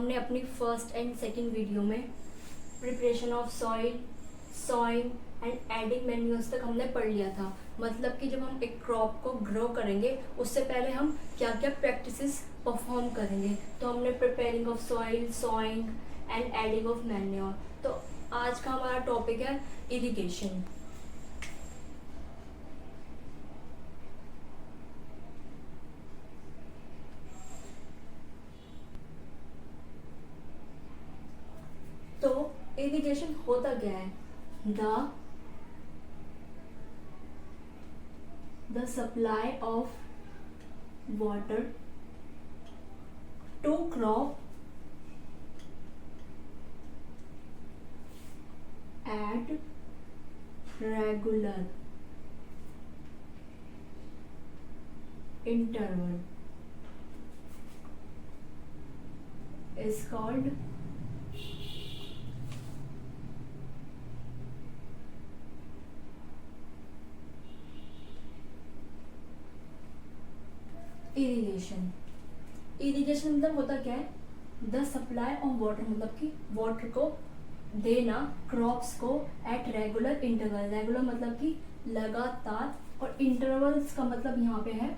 हमने अपनी first and second video में preparation of soil, sawing and adding manures तक हमने पढ़ लिया था। मतलब कि जब हम एक क्रॉप को ग्रो करेंगे उससे पहले हम क्या क्या प्रैक्टिसेस परफॉर्म करेंगे। तो हमने preparing of soil, sawing and adding of manure. तो आज का हमारा टॉपिक है इरिगेशन। तो इरिगेशन होता क्या है? The supply of water to crop at regular interval is called irrigation. Irrigation मतलब होता क्या है? द सप्लाई ऑफ वाटर, मतलब कि वाटर को देना क्रॉप्स को एट रेगुलर इंटरवल। रेगुलर मतलब कि लगातार, और इंटरवल्स का मतलब यहाँ पे है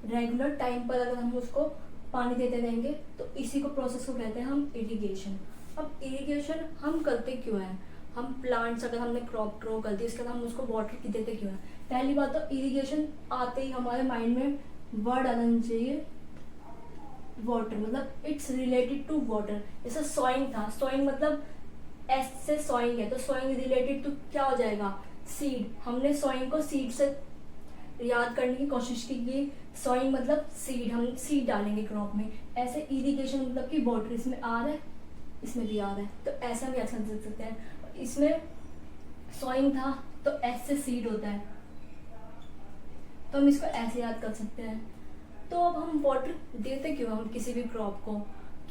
रेगुलर टाइम पर अगर हम उसको पानी देते रहेंगे तो इसी को प्रोसेस को कहते हैं हम इरिगेशन। अब इरिगेशन हम करते क्यों हैं? हम प्लांट्स, अगर हमने क्रॉप ग्रो कर दी उसके बाद हम उसको वाटर देते क्यों हैं? पहली बात तो इरिगेशन आते ही हमारे माइंड में वर्ड आना चाहिए वाटर, मतलब इट्स रिलेटेड टू वाटर। जैसे सॉइंग था, सॉइंग मतलब एस से सॉइंग है, तो सॉइंग रिलेटेड टू क्या हो जाएगा? सीड। हमने सॉइंग को सीड से याद करने की कोशिश की कि सॉइंग मतलब सीड, हम सीड डालेंगे क्रॉप में। ऐसे इरिगेशन मतलब कि वाटर, इसमें आ रहा है, इसमें भी आ रहा है, तो ऐसा भी अच्छा समझ सकते हैं। इसमें सॉइंग था तो एस से सीड होता है, तो हम इसको ऐसे याद कर सकते हैं। तो अब हम वाटर देते क्यों हम किसी भी क्रॉप को?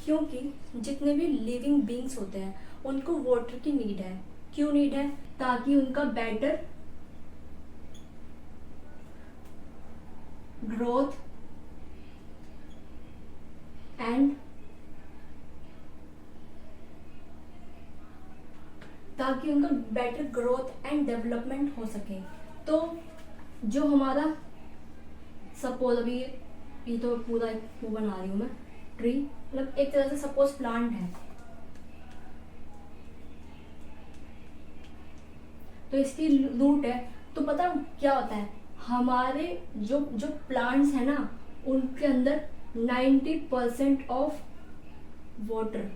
क्योंकि जितने भी लिविंग बींग्स होते हैं उनको वाटर की नीड है। क्यों नीड है? ताकि उनका बेटर ग्रोथ एंड डेवलपमेंट हो सके। तो जो हमारा, सपोज अभी ये तो पूरा वो बना रही हूँ मैं, ट्री, मतलब एक तरह से सपोज प्लांट है, तो इसकी रूट है। तो पता क्या होता है, हमारे जो जो प्लांट्स है ना उनके अंदर 90% ऑफ वाटर,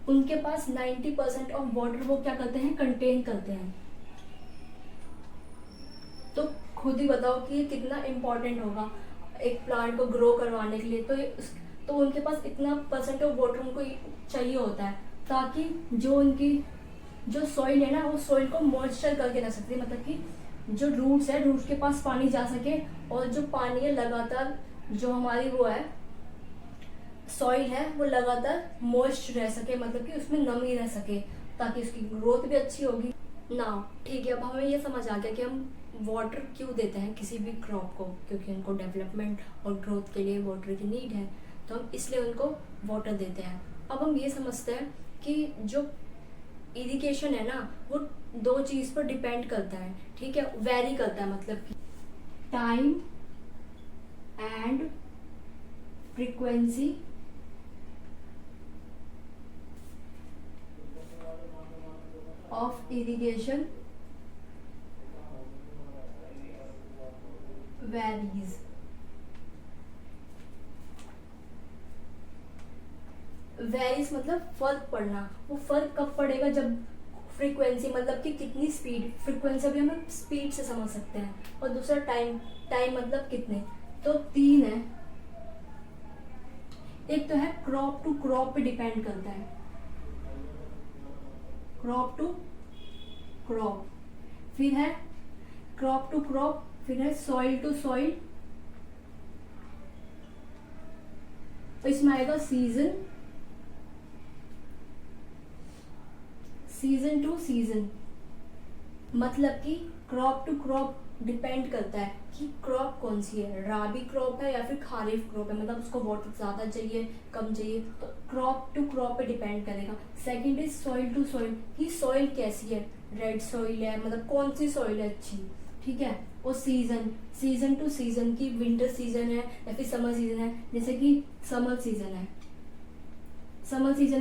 उनके पास 90% ऑफ वाटर वो क्या करते हैं? कंटेन करते हैं। तो खुद ही बताओ कि ये कितना इम्पोर्टेंट होगा एक प्लांट को ग्रो करवाने के लिए। तो उनके पास इतना परसेंट ऑफ वाटर उनको चाहिए होता है, ताकि जो उनकी जो सॉइल है ना वो सॉइल को मॉइस्चर करके रख सकती है। मतलब कि जो रूट्स है, रूट्स के पास पानी जा सके, और जो पानी है लगातार, जो हमारी वो है सॉइल है वो लगातार मॉइस्ट रह सके, मतलब कि उसमें नमी रह सके, ताकि उसकी ग्रोथ भी अच्छी होगी ना। ठीक है, अब हमें ये समझ आ गया कि हम वाटर क्यों देते हैं किसी भी क्रॉप को, क्योंकि उनको डेवलपमेंट और ग्रोथ के लिए वाटर की नीड है, तो हम इसलिए उनको वाटर देते हैं। अब हम ये समझते हैं कि जो इरिगेशन है ना वो दो चीज़ पर डिपेंड करता है, ठीक है, वेरी करता है, मतलब कि time and frequency of irrigation varies. Varies मतलब फर्क पड़ना। वो फर्क कब पड़ेगा? जब फ्रीक्वेंसी, मतलब कि कितनी स्पीड, फ्रीक्वेंसी भी हम स्पीड से समझ सकते हैं, और दूसरा टाइम, टाइम मतलब कितने। तो तीन है, एक तो है क्रॉप टू क्रॉप पे डिपेंड करता है, क्रॉप टू क्रॉप, फिर है क्रॉप टू क्रॉप, फिर है सॉइल टू सॉइल, तो इसमें आएगा सीजन, सीजन टू सीजन। मतलब कि क्रॉप टू क्रॉप डिपेंड करता है कि क्रॉप कौन सी है, राबी क्रॉप है या फिर खारिफ क्रॉप है, मतलब उसको वाटर ज़्यादा चाहिए कम चाहिए, तो क्रॉप टू क्रॉप पे डिपेंड करेगा। Second is soil to soil, कि सॉइल कैसी है, रेड सॉइल है, मतलब कौन सी सॉइल है अच्छी, ठीक है। और सीजन टू सीजन, की विंटर सीजन है या फिर समर सीजन है, जैसे कि समर सीजन है,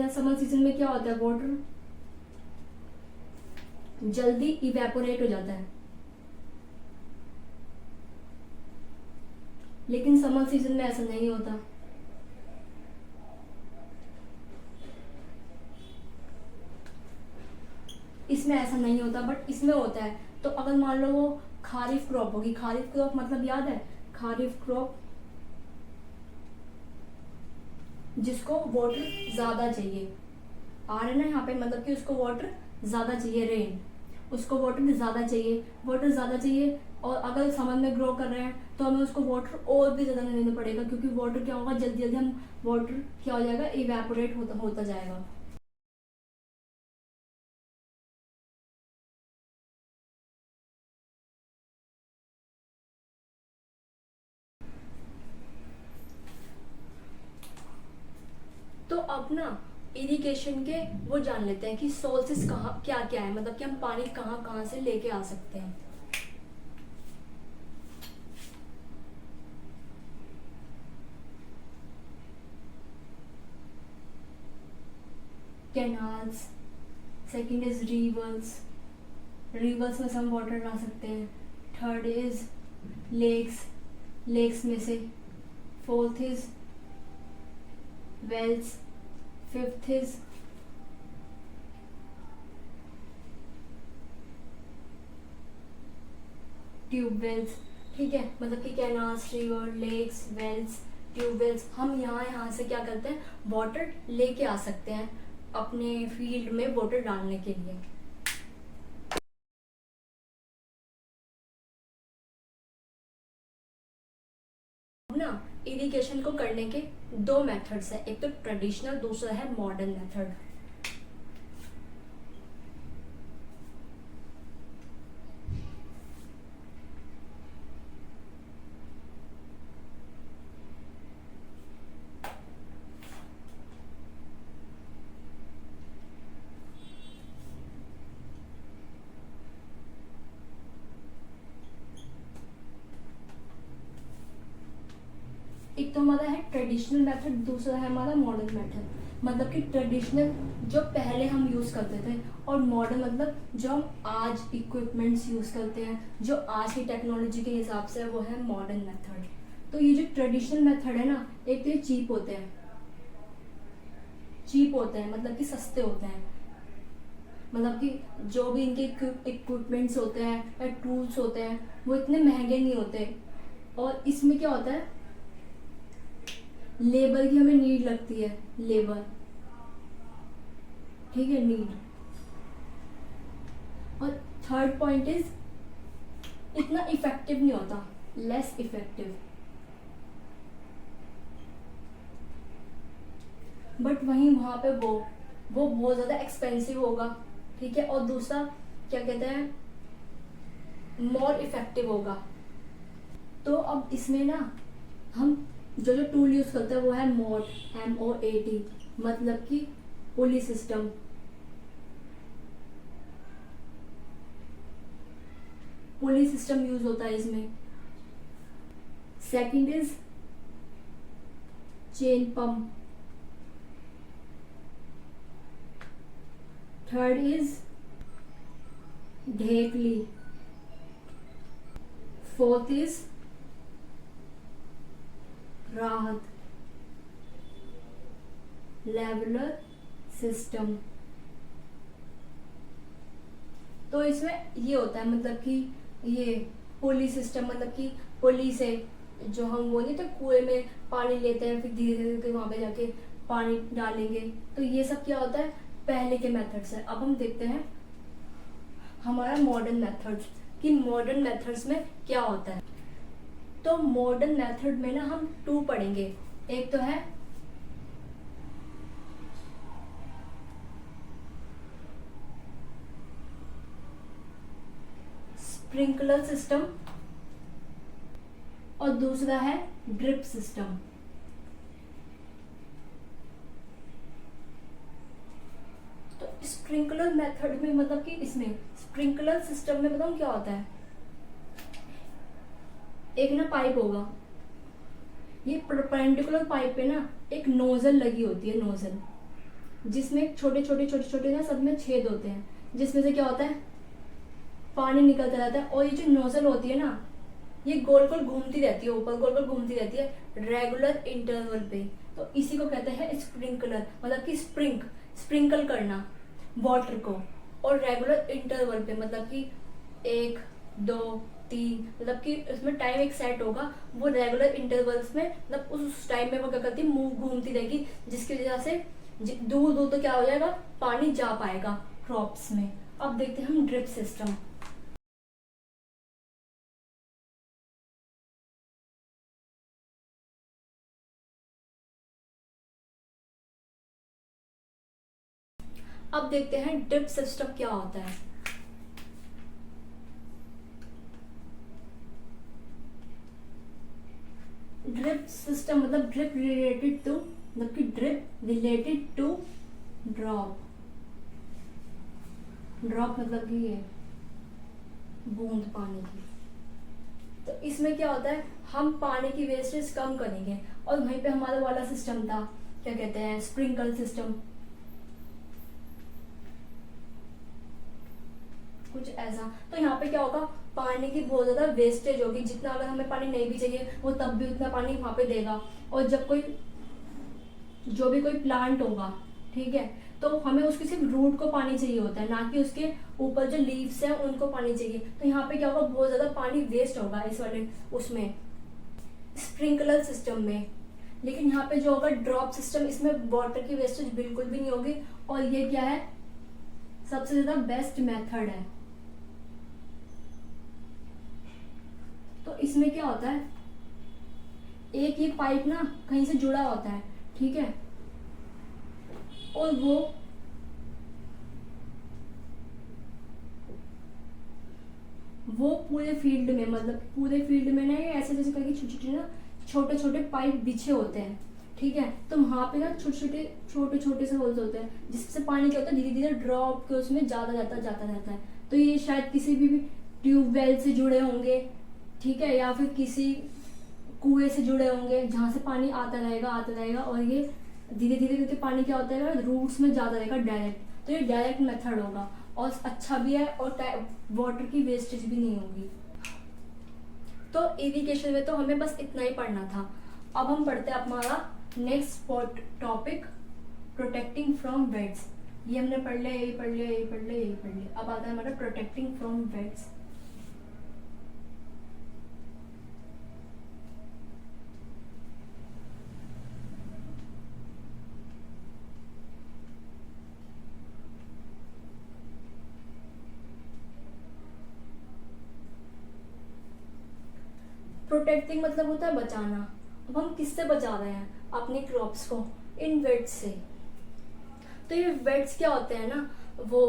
समर सीजन में क्या होता है, वाटर जल्दी इवेपोरेट हो जाता है, लेकिन समर सीजन में ऐसा नहीं होता। इसमें ऐसा नहीं होता, बट इसमें होता है। तो अगर मान लो वो खारिफ क्रॉप होगी, खारिफ क्रॉप मतलब याद है, खारिफ क्रॉप जिसको वाटर ज्यादा चाहिए, आ रहा है ना यहाँ पे, मतलब कि उसको वाटर ज्यादा चाहिए, रेन, उसको वाटर ज्यादा चाहिए, वाटर ज्यादा चाहिए। और अगर समर में ग्रो कर रहे हैं तो हमें उसको वाटर और भी ज्यादा देना पड़ेगा, क्योंकि वाटर क्या होगा, जल्दी जल्दी हम वाटर क्या हो जाएगा, इवेपोरेट होता जाएगा। तो अब ना इरिगेशन के वो जान लेते हैं कि सोर्सेस कहाँ क्या क्या है, मतलब कि हम पानी कहाँ कहाँ से लेके आ सकते हैं। Canals, second is reverse, reverse में से हम वाटर ला सकते हैं। थर्ड इज लेक्स, लेक्स में से। Fourth is wells. Fifth is tubewells, ठीक है। मतलब कि canals, river, lakes, wells, tubewells, हम यहाँ से क्या करते हैं, वाटर लेके आ सकते हैं अपने फील्ड में वाटर डालने के लिए। अब ना इरिगेशन को करने के दो मेथड्स हैं, एक तो ट्रेडिशनल, दूसरा है मॉडर्न मेथड। एक तो हमारा है ट्रेडिशनल मेथड, दूसरा है हमारा मॉडर्न मेथड। मतलब कि ट्रेडिशनल जो पहले हम यूज करते थे, और मॉडर्न मतलब जो हम आज इक्विपमेंट्स यूज करते हैं, जो आज की टेक्नोलॉजी के हिसाब से, वो है मॉडर्न मेथड। तो ये जो ट्रेडिशनल मेथड है ना, एक तो ये चीप होते हैं, मतलब कि सस्ते होते हैं, मतलब कि जो भी इनके इक्विपमेंट्स होते हैं या टूल्स होते हैं वो इतने महंगे नहीं होते। और इसमें क्या होता है, लेबर की हमें नीड लगती है, लेबर, ठीक है, नीड। और थर्ड पॉइंट इज इतना इफेक्टिव नहीं होता, लेस इफेक्टिव। बट वहीं वहां पे वो बहुत ज्यादा एक्सपेंसिव होगा, ठीक है। और दूसरा क्या कहते हैं, मोर इफेक्टिव होगा। तो अब इसमें ना हम जो जो टूल यूज करते हैं वो है मोट, MOAT, मतलब कि pulley system. Pulley system use होता है इसमें। Second is chain pump. Third is ढेकली। फोर्थ इज राहत, लेवलर सिस्टम। तो इसमें ये होता है, मतलब कि ये पुली सिस्टम, मतलब कि पुली से जो हम वो नहीं तो कुएं में पानी लेते हैं, फिर धीरे धीरे वहां पे जाके पानी डालेंगे। तो ये सब क्या होता है, पहले के मेथड्स है। अब हम देखते हैं हमारा मॉडर्न मेथड्स, कि मॉडर्न मेथड्स में क्या होता है। तो मॉडर्न मेथड में ना हम टू पढ़ेंगे, एक तो है स्प्रिंकलर सिस्टम, और दूसरा है ड्रिप सिस्टम। तो स्प्रिंकलर मेथड में मतलब कि इसमें स्प्रिंकलर सिस्टम में बताऊं क्या होता है। एक ना पाइप होगा, ये परपेंडिकुलर पाइप पे ना एक नोजल लगी होती है, नोजल जिसमें छोटे छोटे छोटे छोटे ना सब में छेद होते हैं, जिसमें से क्या होता है पानी निकलता रहता है। और ये जो नोजल होती है ना, ये गोल गोल घूमती रहती है, ऊपर गोल गोल घूमती रहती है रेगुलर इंटरवल पे। तो इसी को कहते हैं स्प्रिंकलर, मतलब कि स्प्रिंकल करना वाटर को, और रेगुलर इंटरवल पे मतलब कि 1 2 3, मतलब कि इसमें टाइम एक सेट होगा, वो रेगुलर इंटरवल्स में मतलब उस टाइम में वो क्या करती है मुंह घूमती रहेगी, जिसकी वजह से दूर दूर तो क्या हो जाएगा पानी जा पाएगा क्रॉप्स में। अब देखते हैं हम ड्रिप सिस्टम। अब देखते हैं ड्रिप सिस्टम क्या होता है। ड्रिप सिस्टम मतलब ड्रिप रिलेटेड टू, मतलब कि drip related to drop. Drop मतलब कि ये बूंद पानी की। तो इसमें क्या होता है, हम पानी की वेस्टेज कम करेंगे। और वहीं पे हमारा वाला सिस्टम था, क्या कहते हैं स्प्रिंकल सिस्टम, कुछ ऐसा। तो यहाँ पे क्या होगा, पानी की बहुत ज्यादा वेस्टेज होगी, जितना अगर हमें पानी नहीं भी चाहिए वो तब भी उतना पानी वहां पे देगा। और जब जो भी कोई प्लांट होगा, ठीक है, तो हमें उसके सिर्फ रूट को पानी चाहिए होता है, ना कि उसके ऊपर जो लीव्स हैं उनको पानी चाहिए। तो यहाँ पे क्या होगा, बहुत ज्यादा पानी वेस्ट होगा इस वाले उसमें स्प्रिंकलर सिस्टम में। लेकिन यहाँ पे जो होगा ड्रॉप सिस्टम, इसमें वाटर की वेस्टेज बिल्कुल भी नहीं होगी। और ये क्या है, सबसे ज्यादा बेस्ट मेथड है। तो इसमें क्या होता है, एक ये पाइप ना कहीं से जुड़ा होता है, ठीक है, और वो पूरे फील्ड में, मतलब पूरे फील्ड में ना ये ऐसे जैसे करके छोटे छोटे ना छोटे छोटे पाइप बिछे होते हैं, ठीक है। तो वहां पे ना छोटे छोटे से होल्स होते हैं, जिससे पानी क्या होता है धीरे धीरे ड्रॉप के उसमें जाता जाता रहता है। तो ये शायद किसी भी ट्यूबवेल से जुड़े होंगे, ठीक है, या फिर किसी कुएं से जुड़े होंगे जहां से पानी आता रहेगा और ये धीरे धीरे धीरे पानी क्या होता है रूट्स में जाता रहेगा डायरेक्ट। तो ये डायरेक्ट मेथड होगा और अच्छा भी है, और वाटर की वेस्टेज भी नहीं होगी। तो इरिगेशन में तो हमें बस इतना ही पढ़ना था। अब हम पढ़ते हैं हमारा next topic, protecting from weeds. ये हमने पढ़ लिया, यही पढ़ लिया, यही पढ़ लिया, यही पढ़ लिया। अब आता है हमारा प्रोटेक्टिंग फ्रॉम वेट्स। प्रोटेक्टिंग मतलब होता है बचाना। अब हम किससे बचा रहे हैं अपनी क्रॉप्स को, इन वेट्स से। तो ये वेट्स क्या होते हैं ना, वो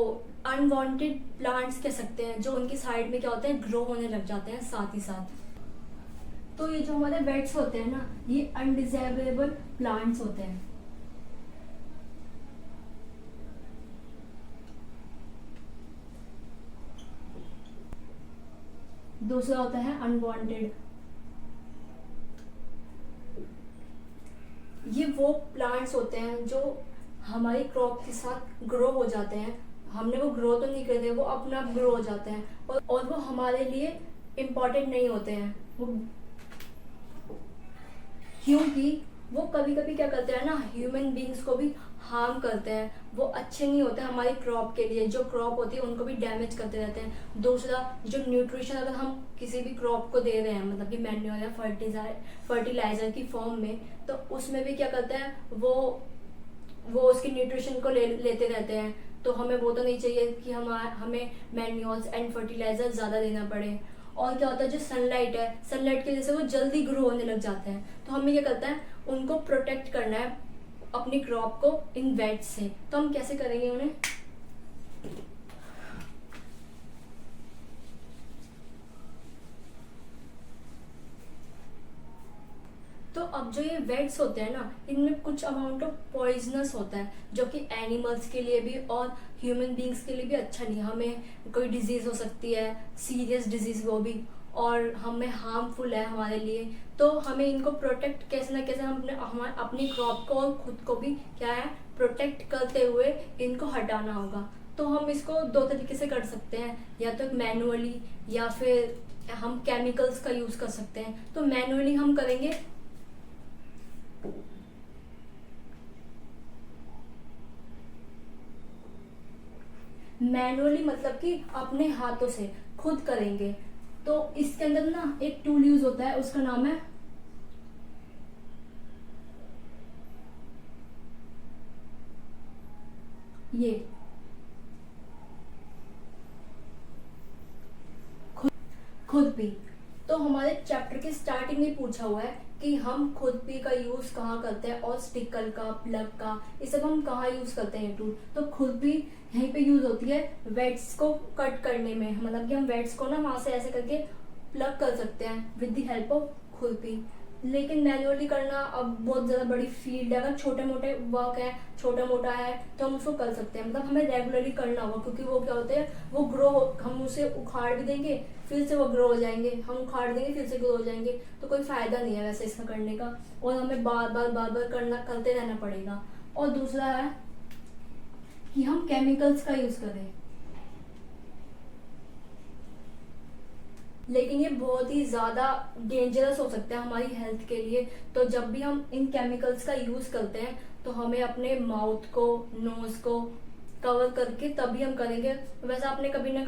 अनवांटेड प्लांट्स कह सकते हैं, जो उनकी साइड में क्या होते हैं ग्रो होने लग जाते हैं साथ ही साथ। तो ये जो हमारे वेट्स होते हैं ना, ये अनडिजायरेबल प्लांट्स होते हैं। दूसरा होता है अनवांटेड। ये वो प्लांट्स होते हैं जो हमारी क्रॉप के साथ ग्रो हो जाते हैं, हमने वो ग्रो तो नहीं करते, वो अपना आप ग्रो हो जाते हैं, और वो हमारे लिए इम्पोर्टेंट नहीं होते हैं वो, क्योंकि वो कभी कभी क्या करते हैं ना ह्यूमन बींग्स को भी हार्म करते हैं। वो अच्छे नहीं होते हमारी क्रॉप के लिए, जो क्रॉप होती है उनको भी डैमेज करते रहते हैं। दूसरा, जो न्यूट्रिशन अगर हम किसी भी क्रॉप को दे रहे हैं, मतलब कि मैन्योर या फर्टिलाइजर की फॉर्म में, तो उसमें भी क्या करते हैं वो उसके न्यूट्रिशन को लेते रहते हैं। तो हमें वो तो नहीं चाहिए कि हमें मैन्योर्स एंड फर्टिलाइजर ज्यादा देना पड़े। और क्या होता है, जो सनलाइट है, सनलाइट की वजह से वो जल्दी ग्रो होने लग जाते हैं। तो हमें क्या करता है, उनको प्रोटेक्ट करना है अपनी क्रॉप को इन वेट्स से। तो हम कैसे करेंगे उन्हें, अब जो ये वेट्स होते हैं ना, इनमें कुछ अमाउंट ऑफ पॉइजनस होता है जो कि एनिमल्स के लिए भी और ह्यूमन बींग्स के लिए भी अच्छा नहीं है। हमें कोई डिजीज हो सकती है, सीरियस डिजीज वो भी, और हमें हार्मफुल है हमारे लिए। तो हमें इनको प्रोटेक्ट कैसे ना कैसे हम अपनी क्रॉप को और खुद को भी क्या है प्रोटेक्ट करते हुए इनको हटाना होगा। तो हम इसको दो तरीके से कर सकते हैं, या तो मैनुअली या फिर हम केमिकल्स का यूज कर सकते हैं। तो मैनुअली हम करेंगे मैनुअली मतलब कि अपने हाथों से खुद करेंगे। तो इसके अंदर ना एक टूल यूज होता है, उसका नाम है ये खुरपी। तो हमारे चैप्टर के स्टार्टिंग में पूछा हुआ है कि हम खुरपी का यूज कहाँ करते हैं, और स्टिकल का, प्लग का, ये सब हम कहाँ यूज करते हैं टूल। तो खुरपी यहीं पे यूज होती है वेट्स को कट करने में, मतलब कि हम वेट्स को ना वहां से ऐसे करके प्लग कर सकते हैं विद द हेल्प ऑफ खुरपी। लेकिन मैनुअली करना अब बहुत ज्यादा बड़ी फील्ड है। अगर छोटे मोटे वर्क है, छोटा मोटा है, तो हम उसको कर सकते हैं, मतलब हमें रेगुलरली करना होगा, क्योंकि वो क्या होते हैं वो ग्रो, हम उसे उखाड़ भी देंगे फिर से वो ग्रो हो जाएंगे, हम उखाड़ देंगे फिर से ग्रो हो जाएंगे, तो कोई फायदा नहीं है वैसे इसका करने का, और हमें बार बार करते रहना पड़ेगा। और दूसरा है कि हम केमिकल्स का यूज करें, लेकिन ये बहुत ही ज्यादा डेंजरस हो सकता है हमारी हेल्थ के लिए। तो जब भी हम इन केमिकल्स का यूज करते हैं तो हमें अपने माउथ को, नोज को कवर करके तभी हम करेंगे। वैसे आपने कभी ना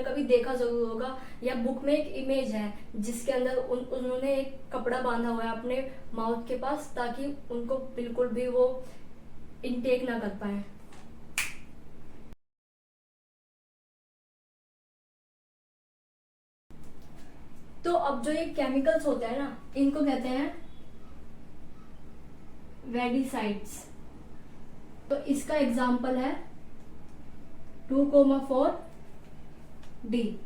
कभी देखा जरूर होगा, या बुक में एक इमेज है जिसके अंदर उन्होंने एक कपड़ा बांधा हुआ है अपने माउथ के पास, ताकि उनको बिल्कुल भी वो इनटेक ना कर पाए। तो अब जो ये केमिकल्स होते हैं ना, इनको कहते हैं वेडिसाइड्स। तो इसका एग्जाम्पल है 2,4-D।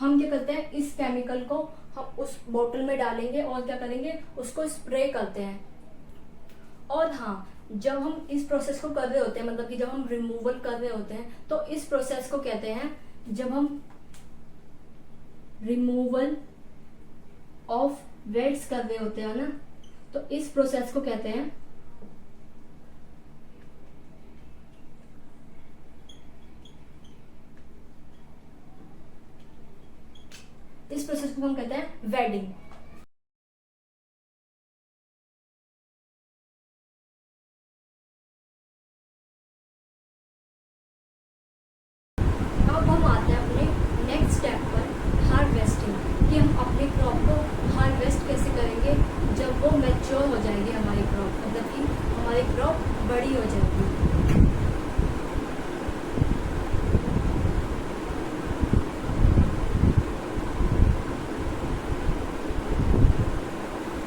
हम क्या करते हैं, इस केमिकल को हम उस बोतल में डालेंगे और क्या करेंगे, उसको स्प्रे करते हैं। और हाँ, जब हम इस प्रोसेस को कर रहे होते हैं, मतलब कि जब हम रिमूवल कर रहे होते हैं, तो इस प्रोसेस को कहते हैं, जब हम रिमूवल ऑफ वेट्स कर रहे होते हैं ना, तो इस प्रोसेस को कहते हैं हम कहते हैं वेडिंग। अब हम आते हैं अपने नेक्स्ट स्टेप पर, हार्वेस्टिंग, कि हम अपने क्रॉप को हार्वेस्ट कैसे करेंगे जब वो मैच्योर हो जाएगी हमारी क्रॉप, मतलब कि हमारी क्रॉप बड़ी हो जाएगी।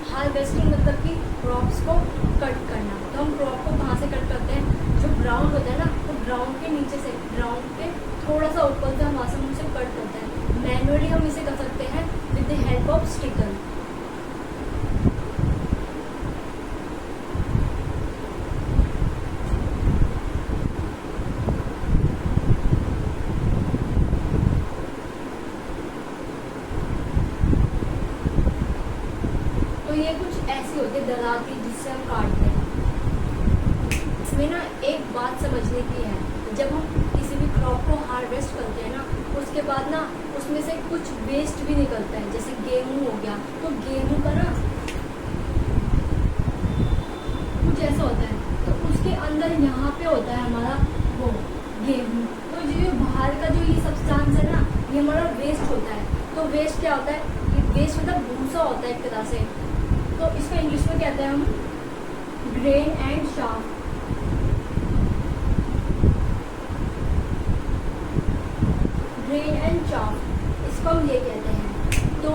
हार्वेस्टिंग मतलब कि क्रॉप्स को कट करना। तो हम क्रॉप को कहाँ से कट करते हैं, जो ग्राउंड होता है ना, तो ग्राउंड के नीचे से, ग्राउंड के थोड़ा सा ऊपर से हम वहाँ से उनसे कट करते हैं। मैनुअली हम इसे कर सकते हैं with the help of sticker. तो ये कुछ ऐसी होती है दराती जिससे हम काटते हैं। इसमें ना एक बात समझने की है, जब हम किसी भी क्रॉप को हार्वेस्ट करते हैं ना, उसके बाद ना उसमें से कुछ वेस्ट भी निकलता है, जैसे गेहूं हो गया, तो गेहूं का ना कुछ ऐसा होता है, तो उसके अंदर यहाँ पे होता है हमारा वो गेहूं। तो जो बाहर का जो ये सब्सटेंस है ना, ये हमारा वेस्ट होता है। तो वेस्ट क्या होता है, ये वेस्ट मतलब भूसा होता है एक तरह से। तो इसको इंग्लिश में कहते हैं हम grain and shaft. Grain and chaff, इसको हम ये कहते हैं। तो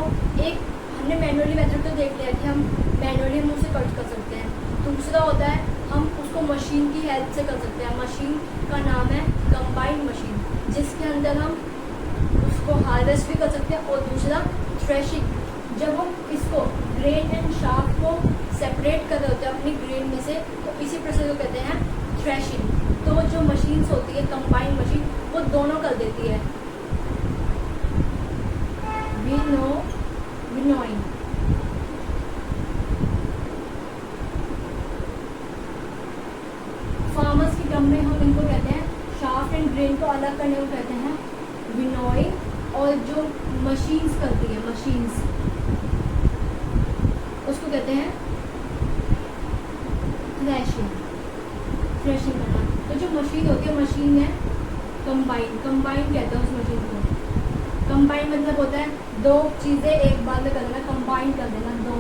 एक हमने मैनुअली मेथड तो देख लिया कि हम मैनुअली हम उसे कट कर सकते हैं। दूसरा होता है हम उसको मशीन की हेल्प से कर सकते हैं। मशीन का नाम है कंबाइंड मशीन, जिसके अंदर हम उसको हार्वेस्ट भी कर सकते हैं। और दूसरा थ्रेशिंग, जब हम इसको ग्रेन एंड शाफ्ट को सेपरेट कर रहे होते हैं अपनी ग्रेन में से, तो इसी प्रोसेस को कहते हैं थ्रेशिंग। तो जो मशीन्स होती है कंबाइंड मशीन, वो दोनों कर देती है, विनोइंग। फार्मर्स की टर्म में हम इनको कहते हैं, शाफ्ट एंड ग्रेन को अलग करने को कहते हैं विनोइंग, और जो मशीन्स करती है, मशीन्स, उसको कहते हैं थ्रेशिंग, थ्रेशिंग करना। तो जो मशीन होती है, मशीन है कंबाइन, कंबाइन कहते हैं उस मशीन को। कंबाइन मतलब होता है दो चीज़ें एक बार में कर देना, कंबाइन कर देना दो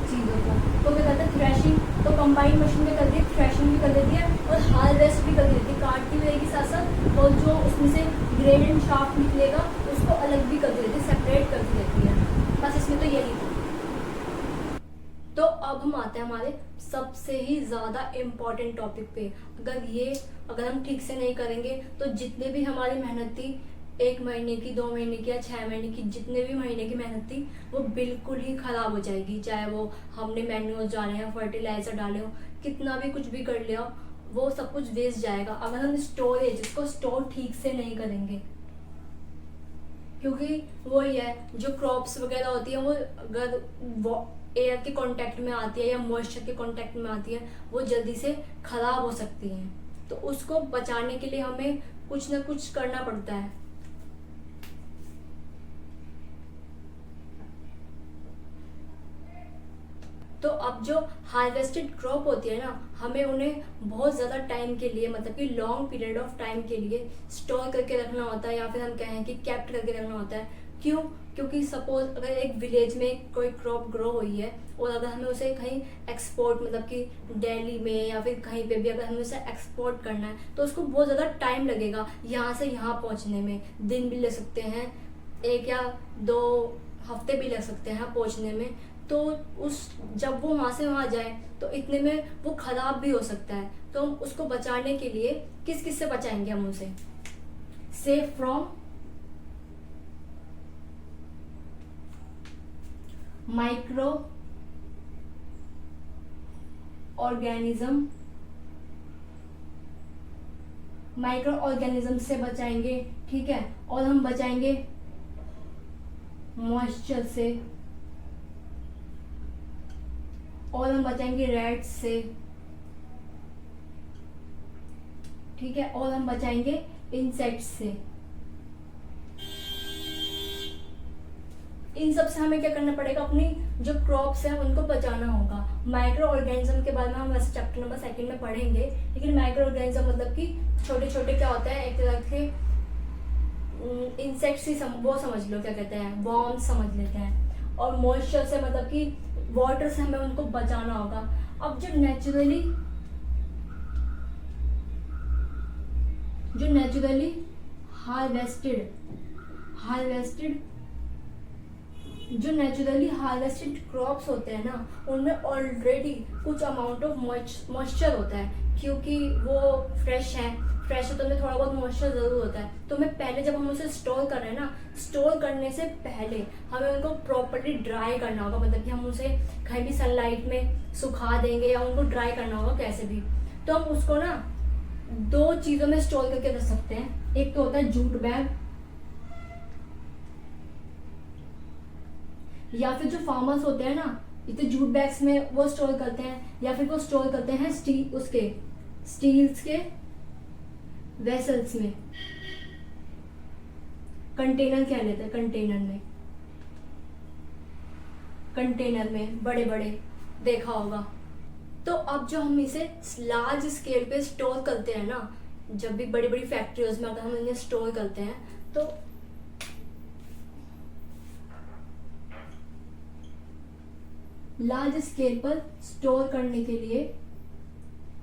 चीज़ों को, तो क्या कहते हैं थ्रेशिंग। तो कंबाइन मशीन में कर दी, थ्रेशिंग भी कर देती है और हार्वेस्ट भी कर देती है, काटती भी रहेगी साथ साथ, और जो उसमें से ग्रेन एंड शाफ्ट निकलेगा उसको अलग भी कर देती है, सेपरेट कर देती है। बस इसमें तो यही था। तो अब हम आते हैं हमारे सबसे ही ज़्यादा इम्पॉर्टेंट टॉपिक पे। अगर हम ठीक से नहीं करेंगे तो जितने भी हमारी मेहनत थी, 1 महीने की, 2 महीने की या 6 महीने की, जितने भी महीने की मेहनत थी, वो बिल्कुल ही ख़राब हो जाएगी। चाहे वो हमने मैन्यूअल डाले हैं, फर्टिलाइजर डाले हो, कितना भी कुछ भी कर लिया, वो सब कुछ वेस्ट जाएगा अगर हम स्टोरेज इसको स्टोर ठीक से नहीं करेंगे। क्योंकि वही है, जो क्रॉप्स वगैरह होती है, वो अगर एयर के कांटेक्ट में आती है या मॉइस्चर के कांटेक्ट में आती है, वो जल्दी से खराब हो सकती हैं। तो उसको बचाने के लिए हमें कुछ ना कुछ करना पड़ता है। तो अब जो हार्वेस्टेड क्रॉप होती है ना, हमें उन्हें बहुत ज़्यादा टाइम के लिए, मतलब कि लॉन्ग पीरियड ऑफ टाइम के लिए स्टोर करके रखना होता है, या फिर हम कहें कि कैप्ट करके रखना होता है। क्यों? क्योंकि सपोज अगर एक विलेज में कोई क्रॉप ग्रो हुई है और अगर हमें उसे कहीं एक्सपोर्ट, मतलब कि दिल्ली में या फिर कहीं पे भी अगर हमें उसे एक्सपोर्ट करना है, तो उसको बहुत ज़्यादा टाइम लगेगा यहाँ से यहाँ पहुँचने में। दिन भी लग सकते हैं, 1 या 2 हफ्ते भी लग सकते हैं पहुँचने में। तो जब वो वहाँ से वहाँ जाए तो इतने में वो खराब भी हो सकता है। तो हम उसको बचाने के लिए किस किस से बचाएंगे हम उसे? Safe from micro organism, micro organism से बचाएंगे, ठीक है। और हम बचाएंगे मॉइस्चर से, और हम बचाएंगे रैट्स से, ठीक है। और हम बचाएंगे इंसेक्ट्स से। इन सब से हमें क्या करना पड़ेगा? अपनी जो क्रॉप्स हैं उनको बचाना होगा। माइक्रो ऑर्गेनिज्म के बारे में हम वैसे चैप्टर नंबर 2 में पढ़ेंगे, लेकिन माइक्रो ऑर्गेनिज्म मतलब कि छोटे छोटे क्या होता है, एक तरह के इंसेक्ट्स ही वो समझ लो, क्या कहते हैं, वॉर्म्स समझ लेते हैं। और मॉइस्चर से मतलब कि वाटर से हमें उनको बचाना होगा। अब जो नेचुरली हार्वेस्टेड क्रॉप्स होते हैं ना, उनमें ऑलरेडी कुछ अमाउंट ऑफ मॉइस्चर होता है, क्योंकि वो फ्रेश है तो उनमें थोड़ा बहुत मॉइस्चर जरूर होता है। तो हमें पहले जब हम उसे स्टोर कर रहे हैं ना, स्टोर करने से पहले हमें उनको प्रॉपर्ली ड्राई करना होगा, मतलब कि हम उसे कहीं भी सनलाइट में सुखा देंगे या उनको ड्राई करना होगा कैसे भी। तो हम उसको ना 2 चीज़ों में स्टोर करके रख सकते हैं। एक तो होता है जूट बैग, या फिर जो फार्मर्स होते हैं ना, इतने जूट बैग्स में वो स्टोर करते हैं, या फिर वो स्टोर करते हैं स्टील्स के वेसल्स में, कंटेनर कह लेते हैं, कंटेनर में बड़े बड़े देखा होगा। तो अब जो हम इसे लार्ज स्केल पे स्टोर करते हैं ना, जब भी बड़ी बड़ी फैक्ट्रीज में अगर हम इन्हें स्टोर करते हैं, तो लार्ज स्केल पर स्टोर करने के लिए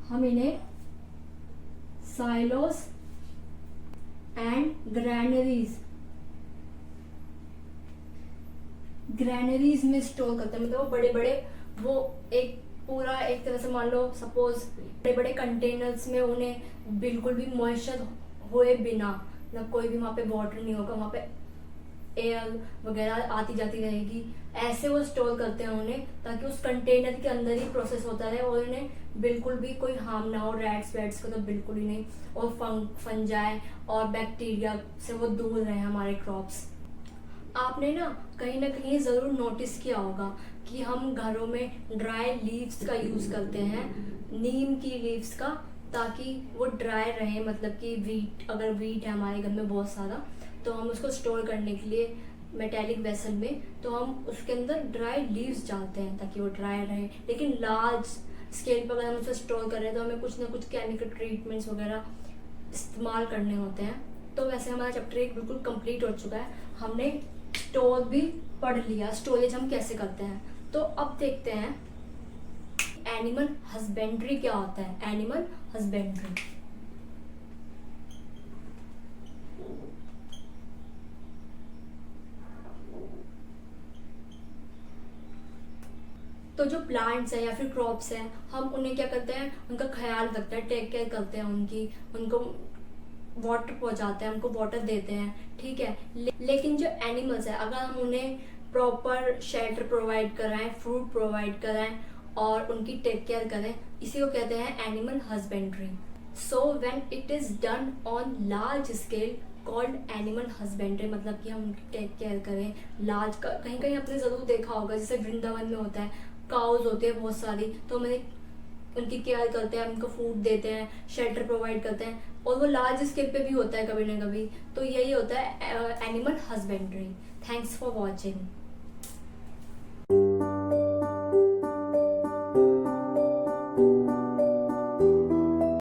हम इन्हें साइलोस एंड ग्रैनरीज में स्टोर करते हैं। मतलब वो बड़े बड़े, वो एक तरह से मान लो सपोज बड़े बड़े कंटेनर्स में उन्हें बिल्कुल भी मॉइस्चर हुए बिना, मतलब कोई भी वहाँ पे वाटर नहीं होगा, वहाँ पे एयर वगैरह आती जाती रहेगी, ऐसे वो स्टोर करते हैं उन्हें ताकि उस कंटेनर के अंदर ही प्रोसेस होता रहे और उन्हें बिल्कुल भी कोई हार्म ना हो, रैट्स वैट्स को तो बिल्कुल ही नहीं, और फंजाई और बैक्टीरिया से वो दूर रहे हमारे क्रॉप्स। आपने ना कहीं ज़रूर नोटिस किया होगा कि हम घरों में ड्राई लीव्स का यूज़ करते हैं, नीम की लीव्स का, ताकि वो ड्राई रहे। मतलब कि अगर वीट है हमारे घर में बहुत सारा, तो हम उसको स्टोर करने के लिए मेटेलिक वेसल में, तो हम उसके अंदर ड्राई लीव्स डालते हैं ताकि वो ड्राई रहे। लेकिन लार्ज स्केल पर अगर हम उसे स्टोर कर रहे हैं तो हमें कुछ ना कुछ केमिकल ट्रीटमेंट्स वगैरह इस्तेमाल करने होते हैं। तो वैसे हमारा चैप्टर 1 बिल्कुल कंप्लीट हो चुका है। हमने स्टोर भी पढ़ लिया, स्टोरेज हम कैसे करते हैं। तो अब देखते हैं एनिमल हस्बेंड्री क्या होता है। एनिमल हस्बेंड्री, तो जो प्लांट्स हैं या फिर क्रॉप्स हैं, हम उन्हें क्या करते हैं, उनका ख्याल रखते हैं, टेक केयर करते हैं उनको वाटर पहुंचाते हैं, उनको वाटर देते हैं, ठीक है। लेकिन जो एनिमल्स है, अगर हम उन्हें प्रॉपर शेल्टर प्रोवाइड कराएं, फूड प्रोवाइड कराएं और उनकी टेक केयर करें, इसी को कहते हैं animal husbandry. So when it is done on large scale called animal husbandry, मतलब कि हम उनकी टेक केयर करें लार्ज। कहीं कहीं आपने ज़रूर देखा होगा, जैसे वृंदावन में होता है, काउज होते हैं बहुत सारी, तो मैंने उनकी केयर करते हैं, उनको फूड देते हैं, शेल्टर प्रोवाइड करते हैं, और वो लार्ज स्केल पे भी होता है कभी ना कभी। तो यही होता है animal husbandry. Thanks for watching.